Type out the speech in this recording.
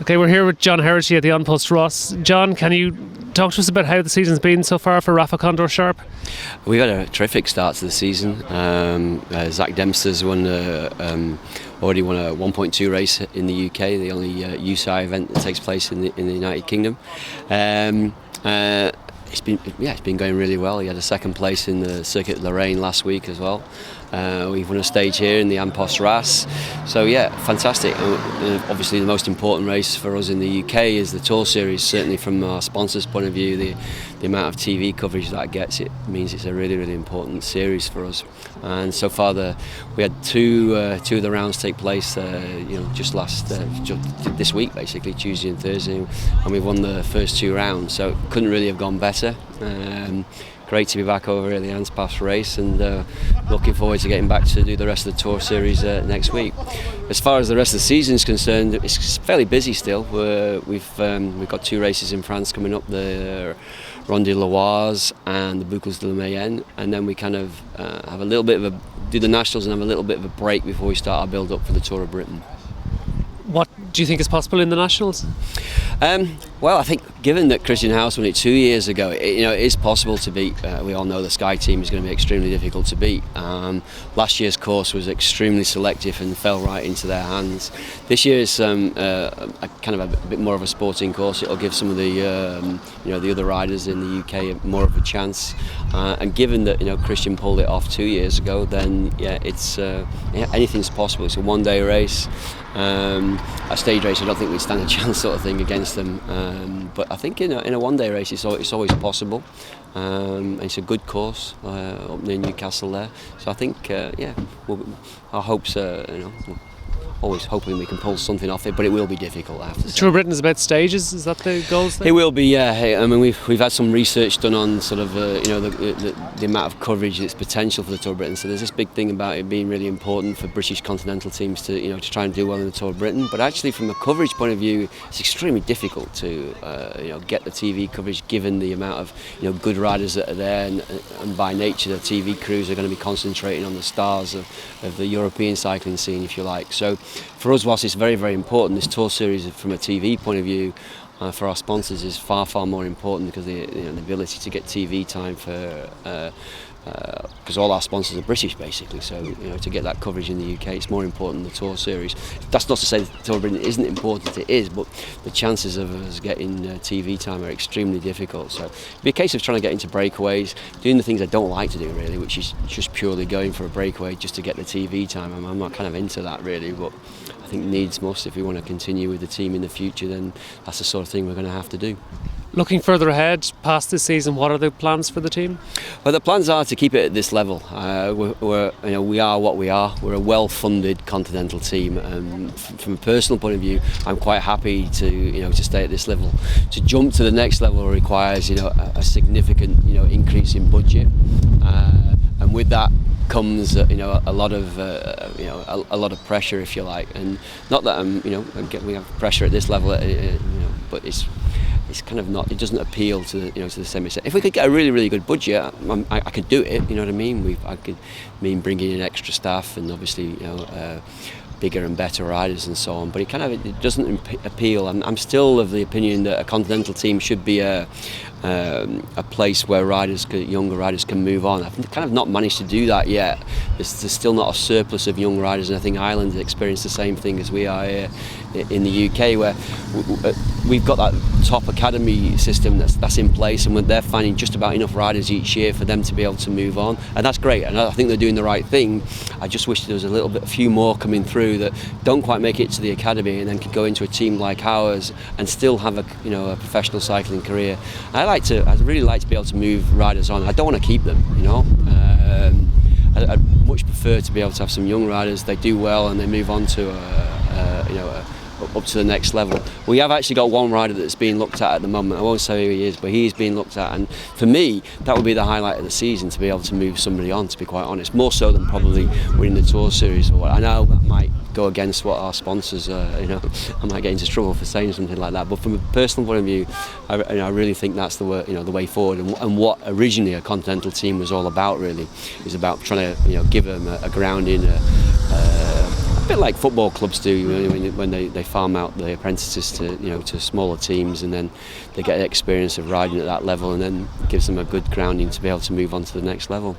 Okay, we're here with John Herety at the An Post Ras. John, can you talk to us about how the season's been so far for Rapha Condor Sharp? We had a terrific start to the season. Zach Dempster's already won a 1.2 race in the UK, the only UCI event that takes place in the United Kingdom. It's been going really well. He had a second place in the Circuit of Lorraine last week as well. We've won a stage here in the An Post Ras. So yeah, fantastic. Obviously the most important race for us in the UK is the Tour Series. Certainly from our sponsors' point of view, the amount of TV coverage that gets, it means it's a really, really important series for us. And so far we had two of the rounds take place just this week, basically Tuesday and Thursday, and we won the first two rounds, so it couldn't really have gone better. Great to be back over at the An Post race, and looking forward to getting back to do the rest of the Tour Series next week. As far as the rest of the season is concerned, it's fairly busy still. We've got two races in France coming up, the Ronde de l'Oise and the Boucles de la Mayenne, and then we kind of have a little bit of do the Nationals and have a little bit of a break before we start our build up for the Tour of Britain. What do you think is possible in the Nationals? Well, I think given that Christian House won it 2 years ago, it is possible to beat. We all know the Sky team is going to be extremely difficult to beat. Last year's course was extremely selective and fell right into their hands. This year is a bit more of a sporting course. It'll give some of the the other riders in the UK more of a chance. And given that Christian pulled it off 2 years ago, then it's anything's possible. It's a one-day race. A stage race, I don't think we'd stand a chance, sort of thing, against them. But I think in a one-day race, it's always possible. And it's a good course up near Newcastle there. So I think, our hopes are, always hoping we can pull something off it, but it will be difficult, I have to say. Tour of Britain is about stages, is that the goals there? It will be, yeah. Hey, I mean, we've had some research done on sort of the amount of coverage, its potential for the Tour of Britain. So there's this big thing about it being really important for British continental teams to try and do well in the Tour of Britain. But actually, from a coverage point of view, it's extremely difficult to get the TV coverage, given the amount of good riders that are there, and by nature the TV crews are going to be concentrating on the stars of the European cycling scene, if you like. So for us, whilst it's very, very important, this Tour Series from a TV point of view for our sponsors is far, far more important, because the ability to get TV time for because all our sponsors are British, basically, so to get that coverage in the UK, it's more important than the Tour Series. That's not to say that the Tour of Britain isn't important, it is, but the chances of us getting TV time are extremely difficult. So it'll be a case of trying to get into breakaways, doing the things I don't like to do really, which is just purely going for a breakaway just to get the TV time. I'm not kind of into that really, but I think needs must. If we want to continue with the team in the future, then that's the sort of thing we're going to have to do. Looking further ahead, past this season, what are the plans for the team? Well, the plans are to keep it at this level. We are what we are. We're a well-funded continental team. From a personal point of view, I'm quite happy to stay at this level. To jump to the next level requires a significant increase in budget, and with that comes a lot of pressure, if you like. And not that we have pressure at this level, but it's kind of not. It doesn't appeal to the same extent. If we could get a really, really good budget, I could do it. You know what I mean? I could bringing in extra staff and obviously bigger and better riders and so on. But it doesn't appeal. I'm still of the opinion that a continental team should be a place where younger riders can move on. I've kind of not managed to do that yet. There's still not a surplus of young riders, and I think Ireland experienced the same thing as we are here in the UK, where we've got that top academy system that's in place, and they're finding just about enough riders each year for them to be able to move on, and that's great. And I think they're doing the right thing. I just wish there was a few more coming through that don't quite make it to the academy and then could go into a team like ours and still have a professional cycling career. I'd really like to be able to move riders on. I don't want to keep them, I'd much prefer to be able to have some young riders. They do well and they move on to up to the next level. We have actually got one rider that's being looked at the moment. I won't say who he is, but he's being looked at, and for me that would be the highlight of the season, to be able to move somebody on, to be quite honest, more so than probably winning the Tour Series or what. I know that might go against what our sponsors I might get into trouble for saying something like that, but from a personal point of view, I really think that's the way forward, and what originally a continental team was all about really is about trying to give them a grounding, a bit like football clubs do when they farm out the apprentices to smaller teams, and then they get the experience of riding at that level, and then gives them a good grounding to be able to move on to the next level.